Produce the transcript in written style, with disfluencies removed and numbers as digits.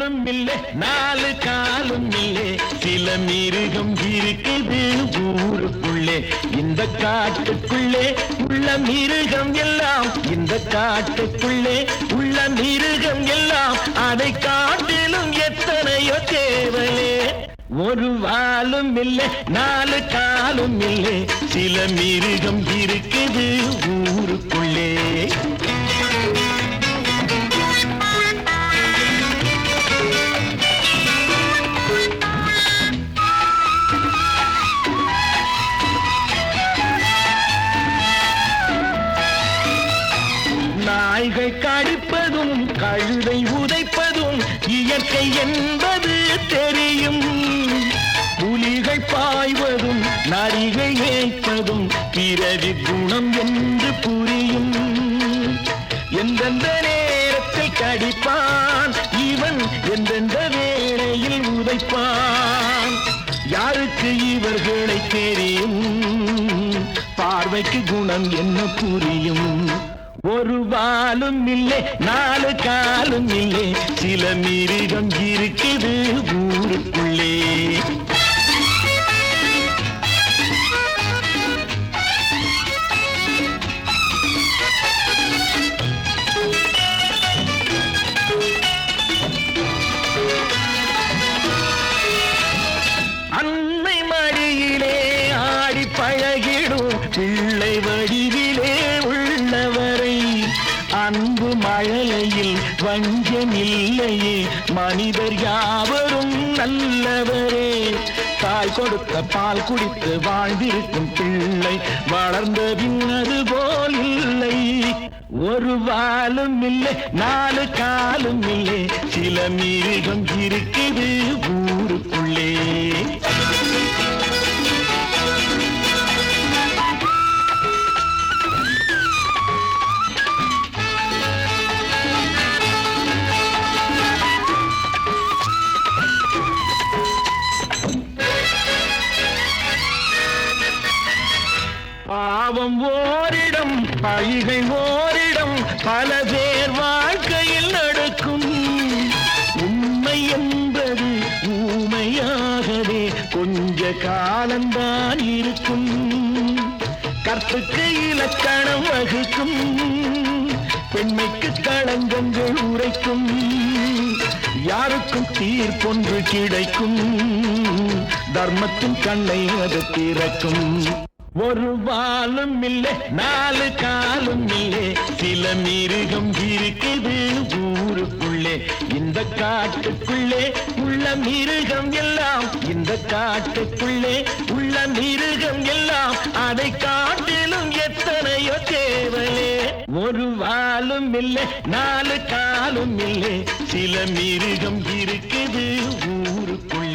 வாலும் இல்லை நாலு காலும் இல்லை சில மிருகம் இருக்குது ஊருக்குள்ளே இந்த காட்டுக்குள்ளே உள்ள மிருகம் எல்லாம் இந்த காட்டுக்குள்ளே உள்ள மிருகம் எல்லாம் அதை காட்டிலும் எத்தனையோ தேவலே ஒரு வாலும் இல்லை நாலு காலும் இல்லை சில மிருகம் இருக்குது ஊருக்குள்ளே நாய்கள் கடிப்பதும் கழுதை உதைப்பதும் இயற்கை என்பது தெரியும் புலிகள் பாய்வதும் நரிகள் ஏய்ப்பதும் பிறவி குணம் என்று புரியும் எந்தெந்த நேரத்தில் கடிப்பான் இவன் எந்தெந்த வேளையில் உதைப்பான் யாருக்கு இவர்களை தெரியும் பார்வைக்கு குணம் என்ன புரியும் ஒரு வாலும் இல்லை நாலு காலும் இல்லை சில மிருகம் இருக்குது ஊருக்குள்ளே அன்னை மடியிலே ஆடி பழகிடும் பிள்ளை வடிவிலே உள்ளவரை அன்பு மழலையில் வஞ்சமில்லையே மனிதர் யாவரும் நல்லவரே தாய் கொடுத்த பால் குடித்து வாழ்ந்திருக்கும் பிள்ளை வளர்ந்த பின்னது போல் இல்லை ஒரு வாலும் இல்லை நாலு காலும் இல்லை சில மிருகம் இருக்குது ஊருக்குள்ளே பாவம் ஓரிடம் பழிகை ஓரிடம் பல பேர் வாழ்க்கையில் நடக்கும் உண்மை என்பது ஊமையாகவே கொஞ்ச காலம்தான் இருக்கும் கற்புக்கு இலக்கணம் வகுக்கும் பெண்மைக்கு களங்கங்கள் உரைக்கும் யாருக்கும் தீர்ப்பொன்று கிடைக்கும் தர்மத்தின் கண்ணை அது திறக்கும் ஒரு வாலும் இல்லை நாலு காலும் இல்லை சில மிருகம் இருக்குது ஊருக்குள்ளே இந்த காட்டுக்குள்ளே உள்ள மிருகம் எல்லாம் இந்த காட்டுக்குள்ளே உள்ள மிருகம் எல்லாம் அதை காட்டிலும் எத்தனையோ தேவலே ஒரு வாலும் இல்லை நாலு காலும் இல்லை சில மிருகம் இருக்குது ஊருக்குள்ளே